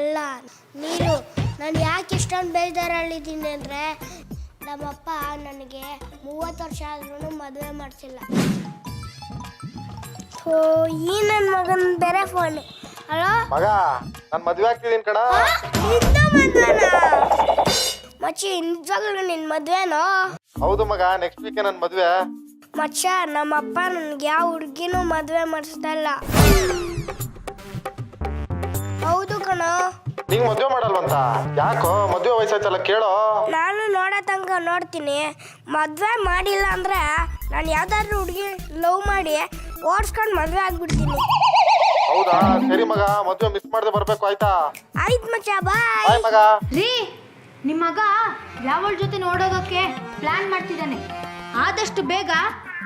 ಅಲ್ಲ ನೀನು. ನಾನು ಯಾಕೆ ಇಷ್ಟೊಂದು ಬೇಜಾರಲ್ಲಿದ್ದೀನಿ ಅಂದರೆ ನಮ್ಮಪ್ಪ ನನಗೆ 30 ವರ್ಷ ಆದ್ರೂ ಮದುವೆ ಮಾಡಿಸಿಲ್ಲ. ಈ ನನ್ನ ಮಗನ ಬೇರೆ ಫೋನ್. ಹಲೋ ಮಗ, ನಾನು ಮದುವೆ ಆಗ್ತಿದ್ದೀನಿ ಕಣ. ಮಚ್ಚಿ ನಿಜವಾಗ್ಲೂ ನಿನ್ನ ಮದುವೆನೋ? ಹೌದು ಮಗ, ನೆಕ್ಸ್ಟ್ ವೀಕ್ ನನ್ನ ಮದುವೆ. ಮಚ್ಚ, ನಮ್ಮಪ್ಪ ನನಗೆ ಯಾವ ಹುಡುಗಿನೂ ಮದುವೆ ಮಾಡಿಸ್ತಾ ಇಲ್ಲ. ಹೌದು ಕಣೋ. ನಿಂಗೆ ಮದುವೆ ಮಾಡಲ್ವಂತ? ಯಾಕೋ? ಮದುವೆ ವಯಸ್ಸಾಯ್ತಲ್ಲ, ಕೇಳೋ. ನಾನು ನೋಡೋ ತನಕ ನೋಡ್ತೀನಿ. ಮದುವೆ ಮಾಡಿಲ್ಲ ಅಂದ್ರೆ ನಾನು ಯಾವ್ದಾದ್ರು ಹುಡುಗಿ ಲವ್ ಮಾಡಿ ಓಡಿಸ್ಕೊಂಡು ಮದುವೆ ಆಗ್ಬಿಡ್ತೀನಿ. ಹೌದಾ? ಸರಿ ಮಗ, ಮದುವೆ ಮಿಸ್ ಮಾಡದೆ ಬರ್ಬೇಕು, ಆಯ್ತಾ? ಆಯ್ತು ಮಚ್ಚ, ಬಾಯ್. ಬಾಯ್ ಮಗ. ರೀ, ನಿಮ್ಮ ಮಗ ಯಾವಳ ಜೊತೆ ನೋಡೋದಕ್ಕೆ ಪ್ಲಾನ್ ಮಾಡ್ತಿದ್ದಾನೆ. ಆದಷ್ಟು ಬೇಗ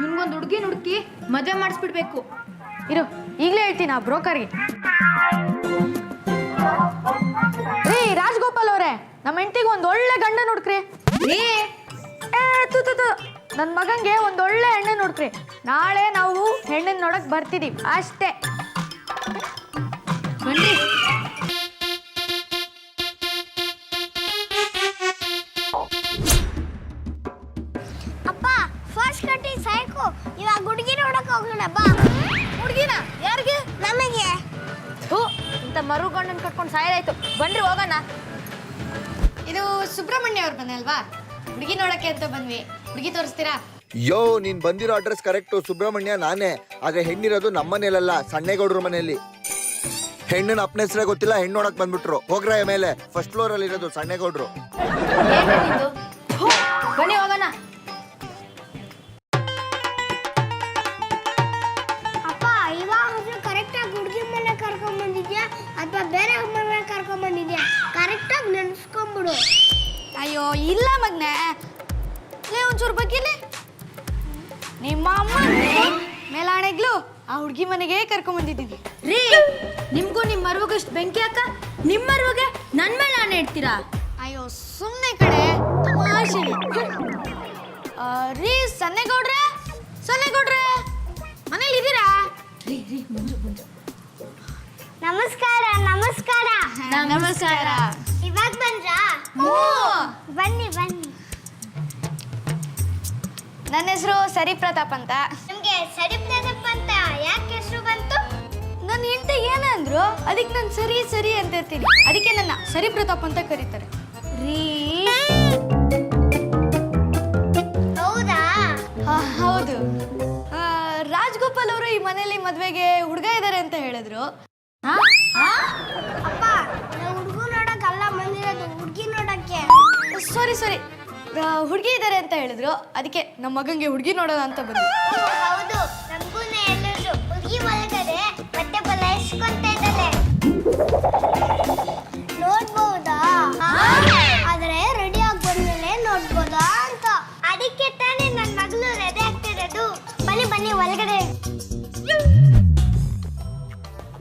ನಿಮ್ಗೊಂದು ಹುಡುಕಿ ಮದುವೆ ಮಾಡಿಸ್ಬಿಡ್ಬೇಕು. ಇರು, ಈಗಲೇ ಹೇಳ್ತೀನಿ ಆ ಬ್ರೋಕರ್ಗೆ. ರೀ ರಾಜಗೋಪಾಲ್ ಅವರೇ, ನಮ್ಮ ಹೆಂಡತಿಗೆ ಒಂದು ಒಳ್ಳೆ ಗಂಡ ನೋಡ್ಕ್ರಿ. ರೀ ನನ್ನ ಮಗಂಗೆ ಒಂದು ಒಳ್ಳೆ ಹೆಣ್ಣೆ ನೋಡ್ಕ್ರಿ. ನಾಳೆ ನಾವು ಹೆಣ್ಣನ್ನು ನೋಡಕ್ ಬರ್ತಿದೀವಿ ಅಷ್ಟೇ. ಬನ್ನಿ. ಅಪ್ಪ, ಫಸ್ಟ್ ಕಟ್ಟಿ ಸಾಯ್ಕು. ಇವಾಗ ಹುಡುಗಿ ನೋಡಕ್ ಹೋಗೋಣ ಬಾ. ಹುಡುಗಿನ ಯಾರಿಗೆ? ನಮಗೆ. ಇಂಥ ಮರು ಗಂಡನ್ ಕಟ್ಕೊಂಡು ಸಾಯಲಾಯ್ತು. ಬನ್ರಿ ಹೋಗೋಣ. ಇದು ಸುಬ್ರಹ್ಮಣ್ಯ ಅವ್ರ ಮನೆ ಅಲ್ವಾ? ಹುಡುಗಿ ನೋಡಕ್ಕೆ ಅಂತ ಬಂದ್ವಿ. ಹುಡುಗಿ ತೋರಿಸ್ತೀರಾ? ಯೋ, ನೀನ್ ಬಂದಿರೋ ಅಡ್ರೆಸ್ ಕರೆಕ್ಟು. ಸುಬ್ರಹ್ಮಣ್ಯ ನಾನೇ. ಆದ್ರೆ ಹೆಣ್ಣಿರೋದು ನಮ್ಮ ಮನೇಲಲ್ಲ, ಸಣ್ಣೇಗೌಡ್ರ ಮನೆಯಲ್ಲಿ. ಹೆಣ್ಣಿನ ಅಪ್ಪನ ಹೆಸರೇ ಗೊತ್ತಿಲ್ಲ, ಹೆಣ್ಣು ನೋಡಕ್ ಬಂದ್ಬಿಟ್ರು. ಹೋಗ್ರ ಮೇಲೆ ಫಸ್ಟ್ ಫ್ಲೋರ್ ಅಲ್ಲಿ ಇರೋದು ಸಣ್ಣೇಗೌಡ್ರು. ಬನ್ನಿ ಹೋಗೋಣ. ಅಪ್ಪ, ಇವಾಗ ಕರೆಕ್ಟಾಗಿ ಹುಡುಗಿ ಮನೆ ಕರ್ಕೊಂಡ್ ಬಂದಿದ್ಯಾ ಅಥವಾ ಬೇರೆ ಮನೆ ಕರ್ಕೊಂಡ್ ಬಂದಿದ್ಯಾ? ಕರೆಕ್ಟಾಗಿ ನೆನ್ಸ್ಕೊಂಡ್ಬಿಡು. ಅಯ್ಯೋ ಇಲ್ಲ ಮಗ್ನೆ, ಲೇ ಒಂಚೂರು ಬಗ್ಗಿಲಿ. ನಿಮ್ಮ ಅಮ್ಮ ಮೇಲಾಣೆಗ್ಲು ಆ ಹುಡುಗಿ ಮನೆಗೆ ಕರ್ಕೊಂಡ್ ಬಂದಿದ್ದೀನಿ. ರೀ, ನಿಮ್ಗೂ ನಿಮ್ಮ ಮರುವಗಷ್ಟು ಬೆಂಕಿ ಹಾಕ. ನಿಮ್ಮ ಮರುವಗೆ ನನ್ನ ಮೇಲೆ ಆಣೆ ಇಡ್ತೀರಾ? ಅಯ್ಯೋ ಸುಮ್ಮನೆ ಕಡೆ ತಮಾಷೆ. ರೀ ಸನ್ನೇಗೌಡ್ರೆ, ಮನೇಲಿ ಇದ್ದೀರಾ? ರೀ ಮುಂಜು ನಮಸ್ಕಾರ. ನಮಸ್ಕಾರ. ನಮಸ್ಕಾರ. ಇವಾಗ ಬಂದ್ರಾ? ಬನ್ನಿ. ನನ್ನ ಹೆಸರು ಸರಿ ಪ್ರತಾಪ್ ಅಂತ. ನಿಮ್ಗೆ ಸರಿ ಪ್ರತಾಪ್ ಅಂತ ಯಾಕೆ ಹೆಸರು ಬಂತು? ನನ್ನ ಹೆಂಡತಿ ಏನಂದ್ರು ಅದಕ್ಕೆ ನಾನು ಸರಿ ಅಂತ ಇರ್ತೀನಿ. ಅದಕ್ಕೆ ನನ್ನ ಸರಿ ಪ್ರತಾಪ್ ಅಂತ ಕರೀತಾರೆ. ರೀ ಹೌದಾ? ಹೌದು. ರಾಜಗೋಪಾಲ್ ಅವರು ಈ ಮನೇಲಿ ಮದ್ವೆಗೆ ಹುಡುಗ ಇದ್ದಾರೆ ಅಂತ ಹೇಳಿದ್ರು. ಅಪ್ಪ, ನಾವು ಹುಡುಗ ನೋಡಕ್ಕಲ್ಲ ಬಂದಿರೋದು, ಹುಡುಗಿ ನೋಡಕ್ಕೆ. ಸಾರಿ, ಹುಡುಗಿ ಇದ್ದಾರೆ ಅಂತ ಹೇಳಿದ್ರು. ಅದಕ್ಕೆ ನಮ್ಮ ಮಗಂಗೆ ಹುಡುಗಿ ನೋಡೋಣ ಅಂತ ಬಂದ್ರು. ಹೌದು, ನಮಗೂ ಹೇಳಿದ್ರು. ಹುಡುಗಿ ಒಳಗಡೆ ಬಟ್ಟೆ ಬಲ ಎಸ್ಕೊಂತ ಇದ್ದಾರೆ. ನೋಡ್ಬಹುದಾ? ಆದ್ರೆ ರೆಡಿ ಆಗಿ ಬಂದ್ಮೇಲೆ ನೋಡ್ಬೋದಾ ಅಂತ. ಅದಕ್ಕೆ ತಾನೇ ನನ್ನ ಮಗಳು ರೆಡಿ ಆಗ್ತಿರೋದು. ಬನ್ನಿ ಒಳಗಡೆ.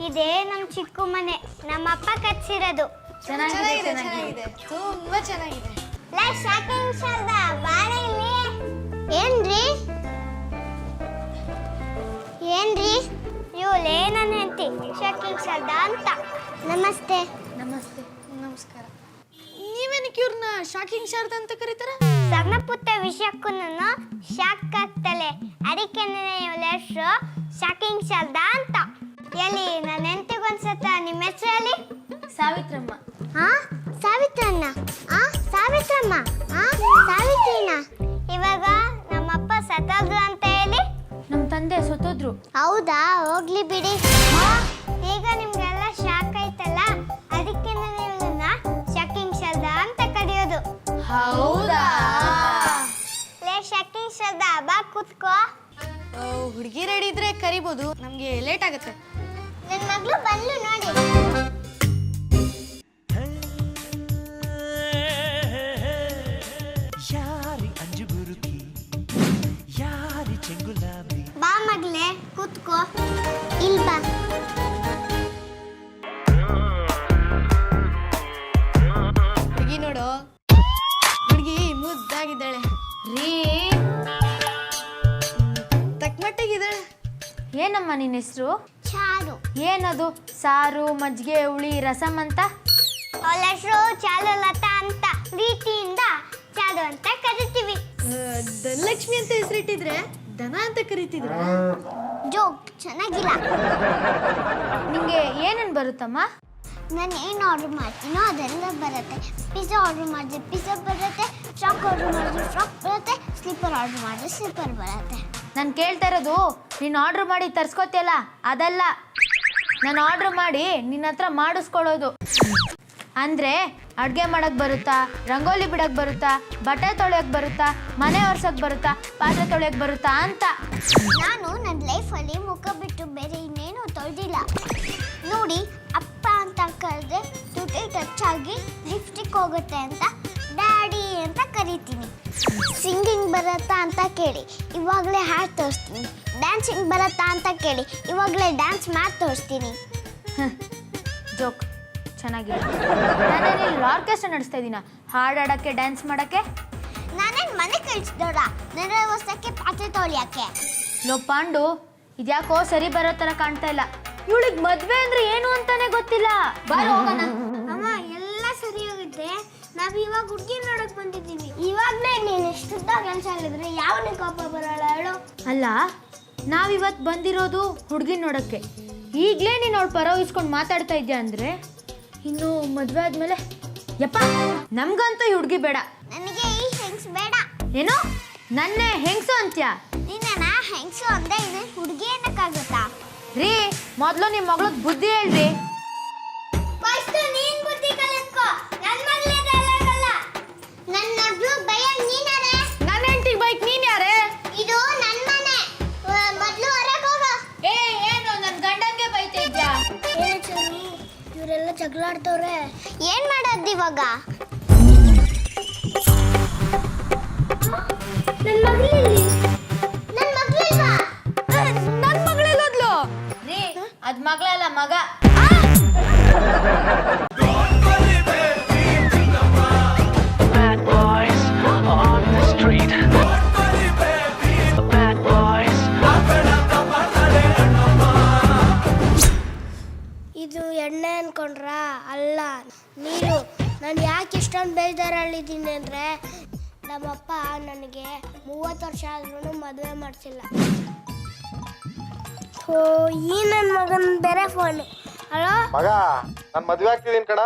ಇದೇ ನಮ್ಮ ಚಿಕ್ಕ ಮನೆ, ನಮ್ಮಪ್ಪ ಕಟ್ಸಿರೋದು. ಚೆನ್ನಾಗಿದೆ, ತುಂಬಾ ಚೆನ್ನಾಗಿದೆ. ಶಾಕಿಂಗ್ ಶಾರದಾ, ಬಾಳೆ ಇಲ್ಲಿ. ಏನ್ರಿ ಇವಳೇ ನನ್ನ ಹೆಂಡತಿ ಶಾಕಿಂಗ್ ಶಾರದಾ ಅಂತ. ನಮಸ್ತೆ. ನಮಸ್ಕಾರ. ನೀವೇನಕ್ಕೆ ಇವ್ರನ್ನ ಶಾಕಿಂಗ್ ಶಾರದಾ ಅಂತ ಕರೀತಾರ? ಸಣ್ಣ ಪುಟ್ಟ ವಿಷಯಕ್ಕೂ ನಾನು ಶಾಕ್ ಆಗ್ತಲೆ. ಅದಕ್ಕೆ ಇವಳ ಹೆಸರು ಶಾಕಿಂಗ್ ಶಾರದಾ ಅಂತ. ಎಲ್ಲಿ ನನ್ನ ಹೆಂಡತಿಗೊಂದ್ಸತ ನಿಮ್ಮ ಹೆಸರು ಹೇಳಿ. ಸಾವಿತ್ರಮ್ಮ. ಸಾವಿತ್ರನ್ನ? ಸಾವಿತ್ರಮ್ಮ? ಸಾವಿತ್ರಿನ? ಇವಾಗ ನಮ್ಮಪ್ಪ ಸತ್ತೋದ್ರು ಅಂತ ಹೇಳಿ. ನಮ್ಮ ತಂದೆ ಸತ್ತೋದ್ರು. ಹೌದಾ? ಹೋಗ್ಲಿ ಬಿಡಿ. ಈಗ ನಿಮ್ಗೆಲ್ಲ ಶಾಕ್ ಆಯ್ತಲ್ಲ, ಅದಕ್ಕೆ ನಾನು ಇವಳನ್ನ ಶಾಕಿಂಗ್ ಶಾರದಾ ಅಂತ ಕರೆಯೋದು. ಹೌದಾ? ಶಾಕಿಂಗ್ ಶಾರದಾ, ಬಾ ಕೂತ್ಕೋ. ಹುಡುಗಿ ರೆಡಿ ಇದ್ರೆ ಕರಿಬೋದು, ನಮ್ಗೆ ಲೇಟ್ ಆಗುತ್ತೆ. ನನ್ನ ಮಗಳು ಬಂದ್ಲು ನೋಡಿ. ಬಾ ಮಗಳೇ, ಕೂತ್ಕೋ. ಇಲ್ಲಿ ಬಾ. ಹುಡುಗಿ ನೋಡು, ಹುಡುಗಿ ಮುದ್ದಾಗಿದ್ದಾಳೆ. ರೀ ತಕ್ಕಮಟ್ಟಿಗಿದ್ದಾಳೆ. ಏನಮ್ಮ ನಿನ್ನ ಹೆಸರು? ಚಾರು. ಏನದು ಸಾರು ಮಜ್ಜಿಗೆ ಹುಳಿ ರಸಂ ಅಂತ? ಅವಳ ಹೆಸರು ಚಾರುಲತಾ ಅಂತ, ಪ್ರೀತಿಯಿಂದ ಚಾರು ಅಂತ ಕರಿತೀವಿ. ಧನಲಕ್ಷ್ಮಿ ಅಂತ ಹೆಸರಿಟ್ಟಿದ್ರೆ ದನ ಅಂತ ಕರಿತಿದ್ರ? ಜೋಕ್ ಚೆನ್ನಾಗಿಲ್ಲ. ನಿಂಗೆ ಏನೇನು ಬರುತ್ತಮ್ಮ? ನಾನು ಏನು ಆರ್ಡರ್ ಮಾಡ್ತೀನೋ ಅದೆಲ್ಲ ಬರುತ್ತೆ. ಪಿಜ್ಜಾ ಆರ್ಡರ್ ಮಾಡಿದ್ರೆ ಪಿಜ್ಜಾ ಬರುತ್ತೆ, ಫ್ರಾಕ್ ಆರ್ಡರ್ ಮಾಡಿದ್ರೆ ಫ್ರಾಕ್ ಬರುತ್ತೆ, ಸ್ಲೀಪರ್ ಆರ್ಡರ್ ಮಾಡಿದ್ರೆ ಸ್ಲೀಪರ್ ಬರುತ್ತೆ. ನಾನು ಕೇಳ್ತಾ ಇರೋದು ನೀನು ಆರ್ಡ್ರ್ ಮಾಡಿ ತರ್ಸ್ಕೊತಿಯಲ್ಲ ಅದಲ್ಲ, ನಾನು ಆರ್ಡ್ರ್ ಮಾಡಿ ನಿನ್ನ ಹತ್ರ ಮಾಡಿಸ್ಕೊಳ್ಳೋದು. ಅಂದರೆ ಅಡುಗೆ ಮಾಡೋಕ್ಕೆ ಬರುತ್ತಾ, ರಂಗೋಲಿ ಬಿಡೋಕ್ಕೆ ಬರುತ್ತಾ, ಬಟ್ಟೆ ತೊಳೆಯೋಕ್ಕೆ ಬರುತ್ತಾ, ಮನೆ ಒರ್ಸೋಕ್ಕೆ ಬರುತ್ತಾ, ಪಾತ್ರೆ ತೊಳೆಯೋಕ್ಕೆ ಬರುತ್ತಾ ಅಂತ. ನಾನು ನನ್ನ ಲೈಫಲ್ಲಿ ಮುಖ ಬಿಟ್ಟು ಬೇರೆ ಇನ್ನೇನು ತೊಳೆದಿಲ್ಲ. ನೋಡಿ, ಅಪ್ಪ ಅಂತ ಕರೆದ್ರೆ ತುಟಿ ಟಚ್ ಆಗಿ ಲಿಪ್ಸ್ಟಿಕ್ ಹೋಗುತ್ತೆ ಅಂತ ಡ್ಯಾಡಿ ಅಂತ ಕರಿತೀನಿ. ಸಿಂಗಿಂಗ್ ಬರುತ್ತಾ ಅಂತ ಕೇಳಿ ಇವಾಗಲೇ ಹಾಡು ತೋರಿಸ್ತೀನಿ. ಡ್ಯಾನ್ಸಿಂಗ್ ಬರುತ್ತಾ ಅಂತ ಕೇಳಿ ಇವಾಗಲೇ ಡ್ಯಾನ್ಸ್ ಮಾಡಿ ತೋರಿಸ್ತೀನಿ. ಜೋಕ್ ಚೆನ್ನಾಗಿದೆ. ನಾನೇನು ಇಲ್ಲಿ ಆರ್ಕೆಸ್ಟ್ರಾ ನಡೆಸ್ತಾ ಇದ್ದೀನ ಹಾಡು ಆಡೋಕ್ಕೆ, ಡ್ಯಾನ್ಸ್ ಮಾಡೋಕ್ಕೆ? ನಾನೇನು ಮನೆ ಕಳಿಸ್ದೋಡ ನೆರೆ ಹೊಸಕ್ಕೆ ಪಾತ್ರೆ ತೊಳಿಯೋಕ್ಕೆ. ಲೋ ಪಾಂಡು, ಇದ್ಯಾಕೋ ಸರಿ ಬರೋ ಥರ ಕಾಣ್ತಾ ಇಲ್ಲ. ಇವಳಿಗೆ ಮದುವೆ ಅಂದ್ರೆ ಏನು ಅಂತಾನೆ ಗೊತ್ತಿಲ್ಲ. ಬಾರೋ ಹೋಗೋಣ. ಅಮ್ಮ, ಎಲ್ಲ ಸರಿ ಹೋಗುತ್ತೆ. ನಾವು ಇವಾಗ ಹುಡುಗಿ ನೋಡಕ್ ಬಂದಿದ್ದೀವಿ. ಇವಾಗಲೇ ನೀನು ಇಷ್ಟುದ್ದ ಕೆಲಸ ಹೇಳಿದ್ರೆ ಯಾವನೇ ಕೋಪ ಬರೋಣ ಹೇಳು? ಅಲ್ಲ, ನಾವಿವತ್ತು ಬಂದಿರೋದು ಹುಡುಗಿ ನೋಡೋಕ್ಕೆ. ಈಗಲೇ ನೀನು ಅವಳು ಪರವಹಿಸ್ಕೊಂಡು ಮಾತಾಡ್ತಾ ಇದೆಯಾ ಅಂದರೆ ಇನ್ನು ಮದುವೆ ಆದಮೇಲೆ ಯಪ್ಪ ನಮ್ಗಂತೂ ಈ ಹುಡುಗಿ ಬೇಡ. ನನಗೆ ಈ ಹೆಂಗ್ಸ್ ಬೇಡ. ಏನು ನನ್ನೇ ಹೆಂಗಸು ಅಂತ್ಯಾ? ನಿನ್ನ ಹೆಂಗ್ಸು ಅಂದ್ರೆ ಇದು ಹುಡುಗಿ ಏನಕ್ಕಾಗುತ್ತಾ? ರೀ, ಮೊದಲು ನಿಮ್ಮ ಮಗಳದ್ದು ಬುದ್ಧಿ ಹೇಳ್ರಿ. ಫಸ್ಟ್ ನೀನ್ ಬುದ್ಧಿ ಕಲಿತ್ಕೋ. ನನ್ನ ಮಗಳಲ್ಲ. ನನ್ನ ಮಗಳು ಬೈಯ ನೀನಾರೆ. ನನ್ನ ಹೆಂಡತಿಗೆ ಬೈಕ್ ನೀನು ಯಾರೇ? ಇದು ನನ್ನ ಮನೆ. ಮೊದಲು ಹೊರಗೆ ಹೋಗು. ಏನು ನನ್ನ ಗಂಡಂಗೆ ಬೈತಾ ಇದ್ಯಾ? ಇವರೆಲ್ಲ ಜಗಳ ಆಡ್ತವ್ರೆ. ಏನ್ ಮಾಡೋದು ಇವಾಗ? ನನ್ನ ಮಗಳಿಲ್ಲಿ. ನನ್ನ ಮಗಳಿಲ್ವಾ? ನನ್ನ ಮಗಳಿಗೋದ್ಲು. ರೀ, ಅದ್ ಮಗಳಲ್ಲ, ಮಗ. Bad boys on the street. Bad boys. ಇದು ಎಣ್ಣೆ ಅನ್ಕೊಂಡ್ರ? ಅಲ್ಲ, ನೀರು. ನಾನು ಯಾಕೆ ಇಷ್ಟೊಂದು ಬೇಜಾರಲ್ಲಿದ್ದೀನಿ ಅಂದರೆ ನಮ್ಮಪ್ಪ ನನಗೆ 30 ವರ್ಷ ಆದ್ರೂ ಮದುವೆ ಮಾಡಿಸಿಲ್ಲ. ಓ, ಈ ನನ್ನ ಮಗನ ಬೇರೆ ಫೋನ್. ಹಲೋ ಮಗ, ನಾನು ಮದುವೆ ಆಗ್ತಿದ್ದೀನಿ ಕಣ.